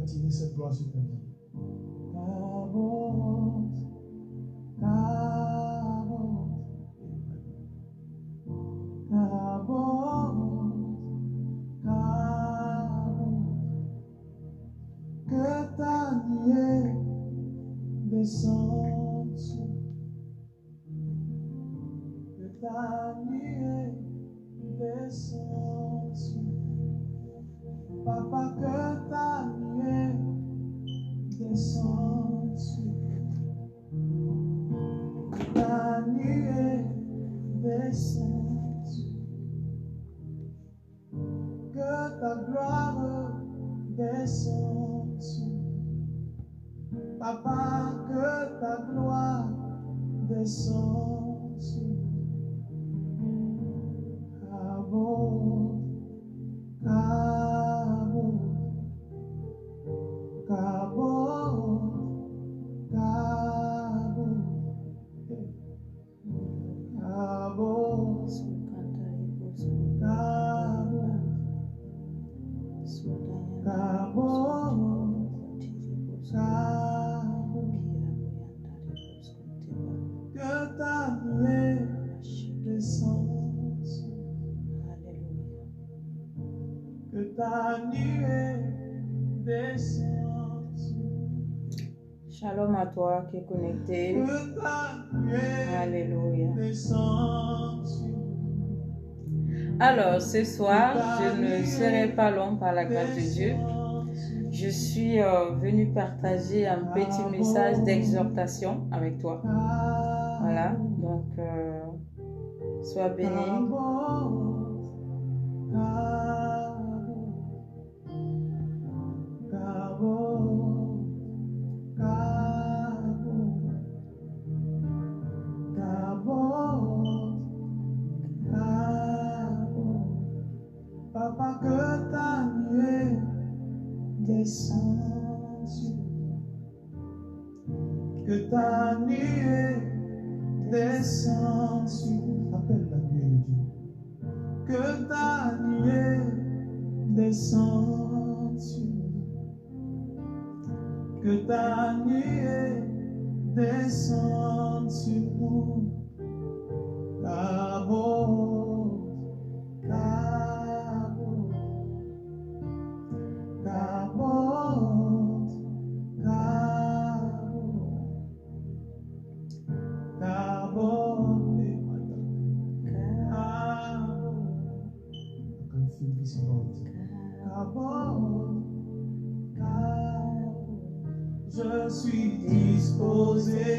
attirer cette gloire sur ta vie. Que ta nuée descende, que ta nuée descende, Papa, que ta nuée descende, que ta nuée descende, que ta gloire descende. Papa, que ta gloire descende. Cabo, cabo, cabo, cabo, cabo, que ta nuée descende, que ta nuée descende. Shalom à toi qui est connecté. Que ta nuée Alléluia. descende. Alors, ce soir, je ne serai pas long par la grâce de Dieu. Je suis venu partager un petit message d'exhortation avec toi. Voilà, donc sois béni. Papa, que ta nuée descende, que ta nuée descende. Appelle la nuée de Dieu. Que ta nuée descende, que ta nuée descende sur nous. Cabo, cabo, cabo, cabo, cabo, I can feel this anointing. Cabo, cabo, je suis disposé,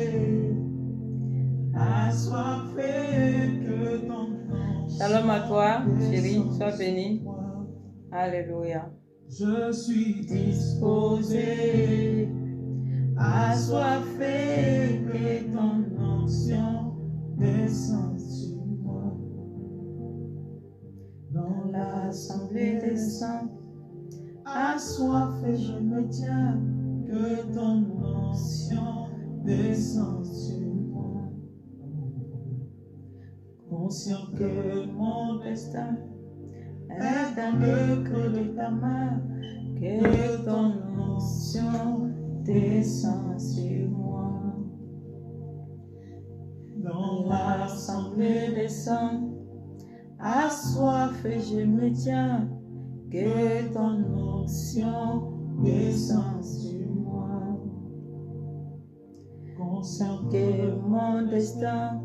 assoiffé que ton nom. Shalom à toi, chérie, sois béni. Alléluia. Je suis disposé, assoiffé que ton onction descende sur moi. Dans l'assemblée des saints, assoiffé je me tiens, que ton onction descende sur moi. Conscient que mon destin est dans le creux de ta main, que ton onction descend sur moi. Dans l'assemblée des saints, assoiffé je me tiens, que ton onction descend sur moi. Conscient que mon destin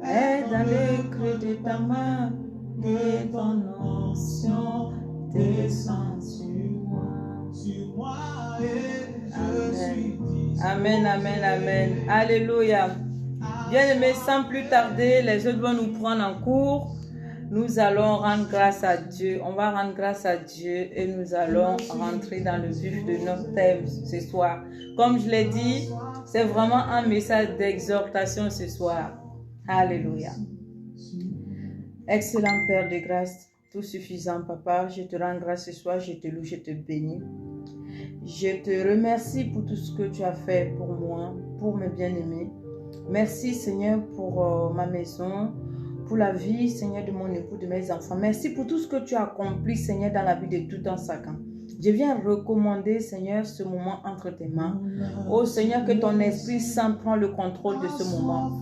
est dans le creux de ta main, que ton onction descend sur moi et je suis disposé. Amen, amen, amen. Alléluia. Bien-aimés, sans plus tarder, les autres vont nous prendre en cours. Nous allons rendre grâce à Dieu. On va rendre grâce à Dieu et nous allons rentrer dans le vif de notre thème ce soir. Comme je l'ai dit, c'est vraiment un message d'exhortation ce soir. Alléluia. Excellent Père de grâce, tout suffisant Papa, je te rends grâce ce soir, je te loue, je te bénis. Je te remercie pour tout ce que tu as fait pour moi, pour mes bien-aimés. Merci Seigneur pour ma maison, pour la vie Seigneur de mon époux, de mes enfants. Merci pour tout ce que tu as accompli Seigneur dans la vie de tout un chacun. Je viens recommander, Seigneur, ce moment entre tes mains. Oh Seigneur, que ton Esprit Saint prenne le contrôle de ce moment.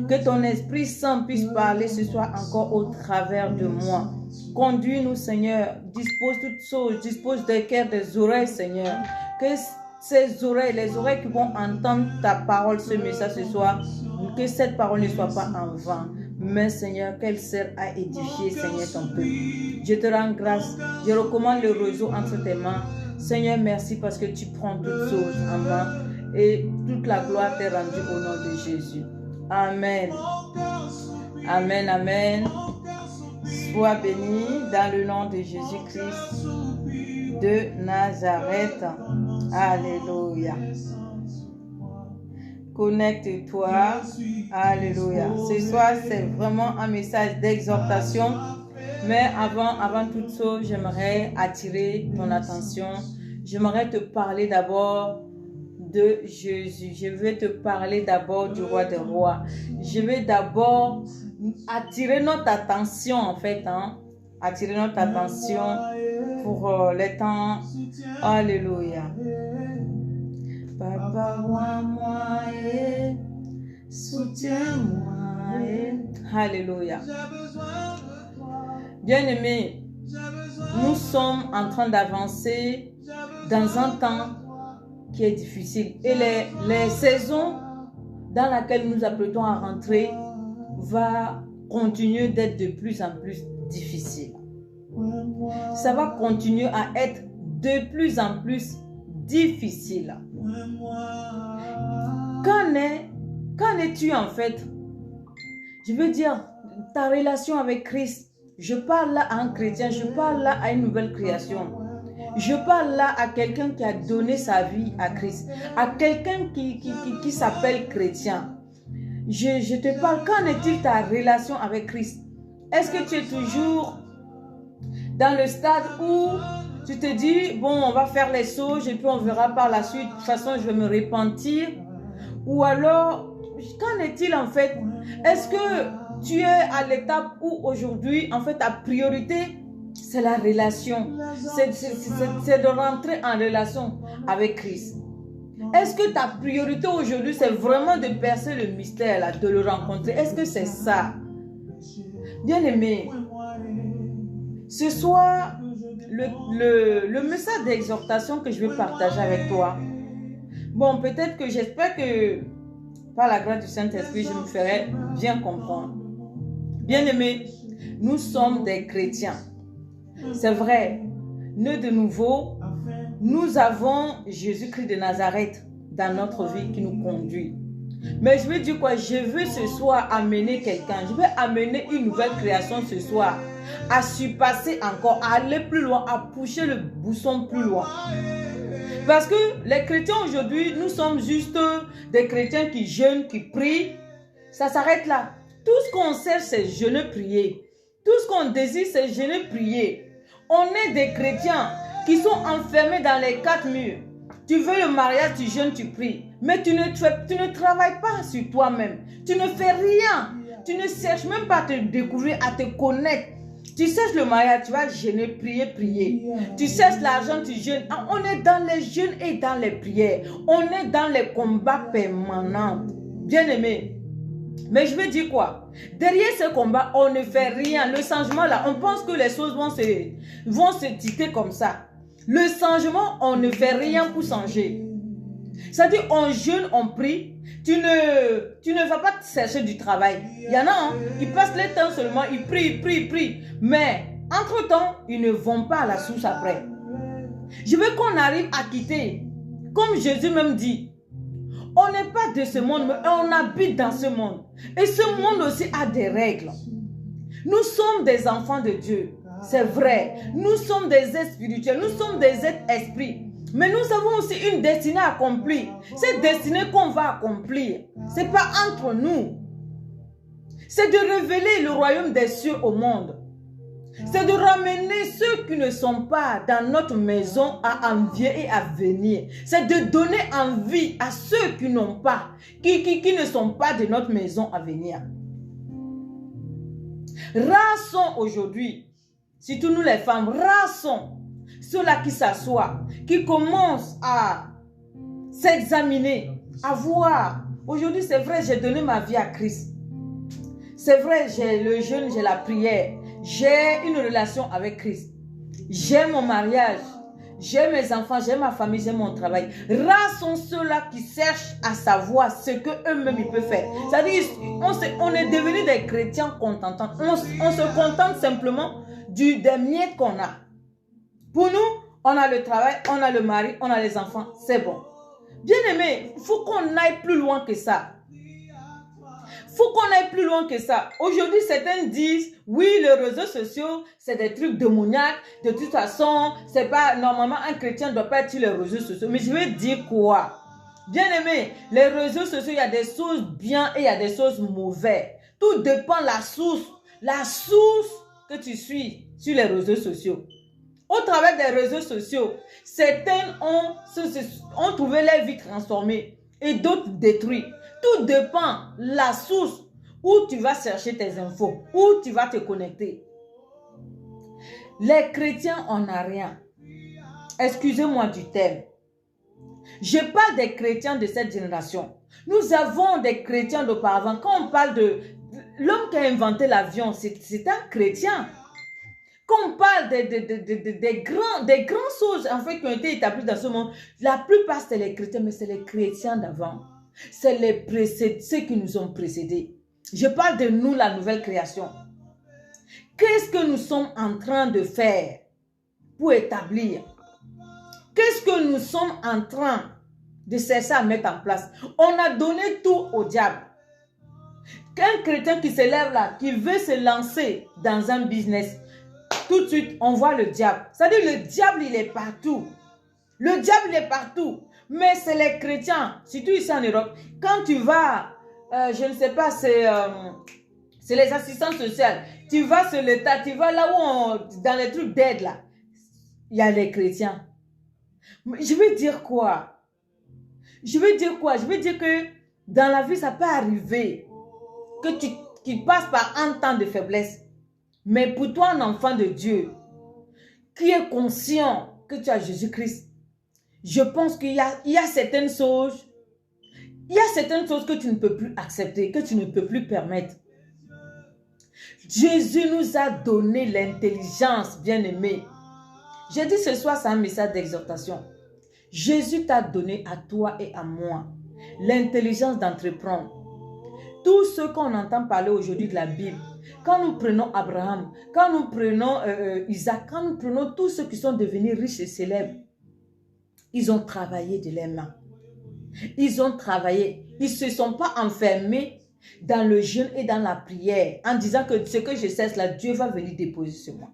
Que ton Esprit Saint puisse parler ce soir encore au travers de moi. Conduis-nous, Seigneur. Dispose toutes choses. Dispose des cœurs, des oreilles, Seigneur. Que ces oreilles, les oreilles qui vont entendre ta parole, ce message ce soir, que cette parole ne soit pas en vain. Mais Seigneur, qu'elle sert à édifier, Seigneur, ton peuple. Je te rends grâce. Je recommande le réseau entre tes mains. Seigneur, merci parce que tu prends toutes choses en main. Et toute la gloire t'est rendue au nom de Jésus. Amen. Amen, amen. Sois béni dans le nom de Jésus-Christ de Nazareth. Alléluia. Connecte-toi. Alléluia. Ce soir, c'est vraiment un message d'exhortation. Mais avant toute chose, j'aimerais attirer ton attention. J'aimerais te parler d'abord de Jésus. Je vais te parler d'abord du roi des rois. Je vais d'abord attirer notre attention, en fait. Attirer notre attention pour les temps. Alléluia. Papa, moi, soutiens-moi. Alléluia. Bien-aimés, nous sommes en train d'avancer dans un temps qui est difficile. Et les saisons dans lesquelles nous apprêtons à rentrer va continuer d'être de plus en plus difficile. Ça va continuer à être de plus en plus difficile. Qu'en es-tu en fait? Je veux dire, ta relation avec Christ. Je parle là à un chrétien, je parle là à une nouvelle création. Je parle là à quelqu'un qui a donné sa vie à Christ, à quelqu'un qui s'appelle chrétien. Je te parle, qu'en est-il ta relation avec Christ? Est-ce que tu es toujours dans le stade où tu te dis, bon, on va faire les sauges et puis on verra par la suite, de toute façon, je vais me repentir? Ou alors, qu'en est-il en fait? Est-ce que tu es à l'étape où aujourd'hui, en fait, ta priorité, c'est la relation. C'est de rentrer en relation avec Christ. Est-ce que ta priorité aujourd'hui, c'est vraiment de percer le mystère, là, de le rencontrer? Est-ce que c'est ça? Bien-aimé, ce soir, le message d'exhortation que je vais partager avec toi, bon, peut-être que j'espère que par la grâce du Saint-Esprit, je me ferai bien comprendre. Bien-aimés, nous sommes des chrétiens. C'est vrai, nés de nouveau, nous avons Jésus-Christ de Nazareth dans notre vie qui nous conduit. Mais je veux dire quoi? Je veux ce soir amener quelqu'un, je veux amener une nouvelle création ce soir, à surpasser encore, à aller plus loin, à pousser le bouchon plus loin. Parce que les chrétiens aujourd'hui, nous sommes juste des chrétiens qui jeûnent, qui prient. Ça s'arrête là. Tout ce qu'on sait, c'est jeûner, prier. Tout ce qu'on désire, c'est jeûner, prier. On est des chrétiens qui sont enfermés dans les quatre murs. Tu veux le mariage, tu jeûnes, tu pries. Mais tu ne travailles pas sur toi-même. Tu ne fais rien. Tu ne cherches même pas à te découvrir, à te connaître. Tu cherches le mariage, tu vas jeûner, prier, prier. Tu cherches l'argent, tu jeûnes. On est dans les jeûnes et dans les prières. On est dans les combats permanents. Bien-aimé. Mais je veux dire quoi? Derrière ce combat, on ne fait rien. Le changement là, on pense que les choses vont se titer comme ça. Le changement, on ne fait rien pour changer. C'est-à-dire, on jeûne, on prie. Tu ne vas pas chercher du travail. Il y en a, ils passent le temps seulement, ils prient. Mais, entre-temps, ils ne vont pas à la source après. Je veux qu'on arrive à quitter. Comme Jésus même dit, on n'est pas de ce monde, mais on habite dans ce monde. Et ce monde aussi a des règles. Nous sommes des enfants de Dieu. C'est vrai. Nous sommes des êtres spirituels. Nous sommes des êtres esprits. Mais nous avons aussi une destinée à accomplir. Cette destinée qu'on va accomplir, ce n'est pas entre nous. C'est de révéler le royaume des cieux au monde. C'est de ramener ceux qui ne sont pas dans notre maison à envier et à venir. C'est de donner envie à ceux qui n'ont pas, qui ne sont pas de notre maison à venir. Rares sont aujourd'hui, surtout nous les femmes, rares sont ceux-là qui s'assoient, qui commencent à s'examiner, à voir. Aujourd'hui, c'est vrai, j'ai donné ma vie à Christ. C'est vrai, j'ai le jeûne, j'ai la prière. J'ai une relation avec Christ. J'ai mon mariage. J'ai mes enfants, j'ai ma famille, j'ai mon travail. Rares sont ceux-là qui cherchent à savoir ce qu'eux-mêmes ils peuvent faire. C'est-à-dire, on est devenus des chrétiens contentants. On se contente simplement des miettes qu'on a. Pour nous, on a le travail, on a le mari, on a les enfants, c'est bon. Bien aimé, il faut qu'on aille plus loin que ça. Faut qu'on aille plus loin que ça. Aujourd'hui, certains disent, oui, les réseaux sociaux, c'est des trucs démoniaques. De toute façon, c'est pas, normalement, un chrétien ne doit pas être sur les réseaux sociaux. Mais je vais dire quoi? Bien aimé, les réseaux sociaux, il y a des choses bien et il y a des choses mauvaises. Tout dépend de la source que tu suis sur les réseaux sociaux. Au travers des réseaux sociaux, certains ont trouvé leur vie transformée et d'autres détruites. Tout dépend de la source où tu vas chercher tes infos, où tu vas te connecter. Les chrétiens, on n'a rien. Excusez-moi du terme. Je parle des chrétiens de cette génération. Nous avons des chrétiens d'auparavant. Quand on parle de l'homme qui a inventé l'avion, c'est un chrétien. Quand on parle des grandes choses en fait, qui ont été établies dans ce monde, la plupart c'est les chrétiens, mais c'est les chrétiens d'avant. C'est ceux qui nous ont précédés. Je parle de nous, la nouvelle création. Qu'est-ce que nous sommes en train de faire pour établir? Qu'est-ce que nous sommes en train de chercher à mettre en place? On a donné tout au diable. Qu'un chrétien qui se lève là, qui veut se lancer dans un business, tout de suite, on voit le diable. C'est-à-dire, le diable, il est partout. Le diable, il est partout. Mais c'est les chrétiens, surtout ici en Europe. Quand tu vas, je ne sais pas, c'est les assistants sociaux. Tu vas sur l'État, tu vas là où dans les trucs d'aide là, il y a les chrétiens. Je veux dire quoi? Je veux dire que dans la vie, ça peut arriver que tu passes par un temps de faiblesse. Mais pour toi, un enfant de Dieu, qui est conscient que tu as Jésus-Christ, je pense qu'il y a certaines choses, que tu ne peux plus accepter, que tu ne peux plus permettre. Jésus nous a donné l'intelligence, bien-aimé. J'ai dit ce soir, c'est un message d'exhortation. Jésus t'a donné à toi et à moi l'intelligence d'entreprendre. Tout ce qu'on entend parler aujourd'hui de la Bible, quand nous prenons Abraham, quand nous prenons Isaac, quand nous prenons tous ceux qui sont devenus riches et célèbres, ils ont travaillé de leurs mains. Ils ont travaillé. Ils ne se sont pas enfermés dans le jeûne et dans la prière en disant que ce que je cesse là, Dieu va venir déposer sur moi.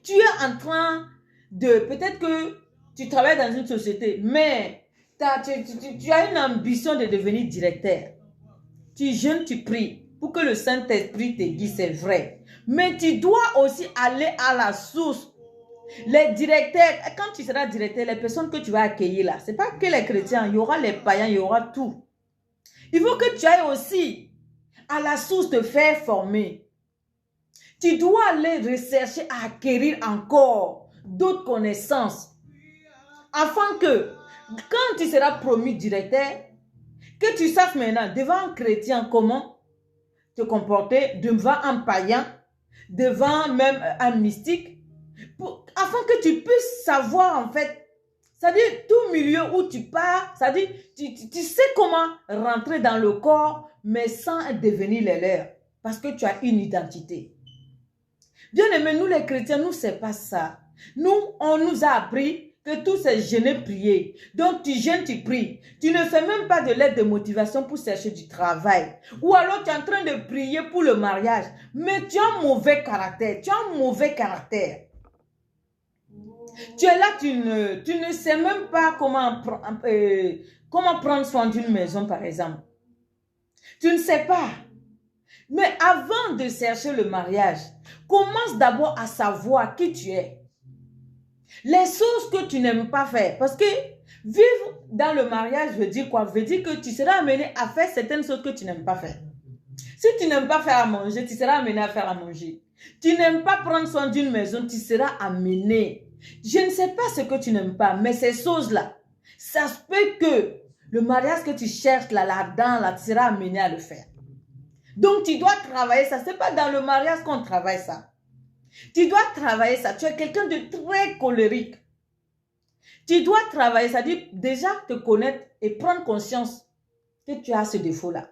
Tu es en train de... Peut-être que tu travailles dans une société, mais tu as une ambition de devenir directeur. Tu jeûnes, tu pries pour que le Saint-Esprit te guide, c'est vrai. Mais tu dois aussi aller à la source. Les directeurs, quand tu seras directeur, les personnes que tu vas accueillir là, ce n'est pas que les chrétiens, il y aura les païens, il y aura tout. Il faut que tu ailles aussi à la source de faire former. Tu dois aller rechercher à acquérir encore d'autres connaissances. Afin que, quand tu seras promu directeur, que tu saches maintenant devant un chrétien comment te comporter, devant un païen, devant même un mystique, afin que tu puisses savoir en fait, c'est-à-dire tout milieu où tu pars, c'est-à-dire tu sais comment rentrer dans le corps, mais sans devenir les leurs, parce que tu as une identité. Bien aimé, nous les chrétiens, nous c'est pas ça. Nous, on nous a appris que tout c'est jeûner, prier. Donc tu jeûnes, tu pries. Tu ne fais même pas de l'aide de motivation pour chercher du travail. Ou alors tu es en train de prier pour le mariage, mais tu as un mauvais caractère. Tu as un mauvais caractère. Tu es là, tu ne sais même pas comment prendre soin d'une maison, par exemple. Tu ne sais pas. Mais avant de chercher le mariage, commence d'abord à savoir qui tu es. Les choses que tu n'aimes pas faire. Parce que vivre dans le mariage veut dire quoi? Veut dire que tu seras amené à faire certaines choses que tu n'aimes pas faire. Si tu n'aimes pas faire à manger, tu seras amené à faire à manger. Tu n'aimes pas prendre soin d'une maison, tu seras amené Je ne sais pas ce que tu n'aimes pas, mais ces choses-là, ça se peut que le mariage que tu cherches là-dedans, là, tu seras amené à le faire. Donc, tu dois travailler ça. Ce n'est pas dans le mariage qu'on travaille ça. Tu dois travailler ça. Tu es quelqu'un de très colérique. Tu dois travailler ça. Déjà te connaître et prendre conscience que tu as ce défaut-là.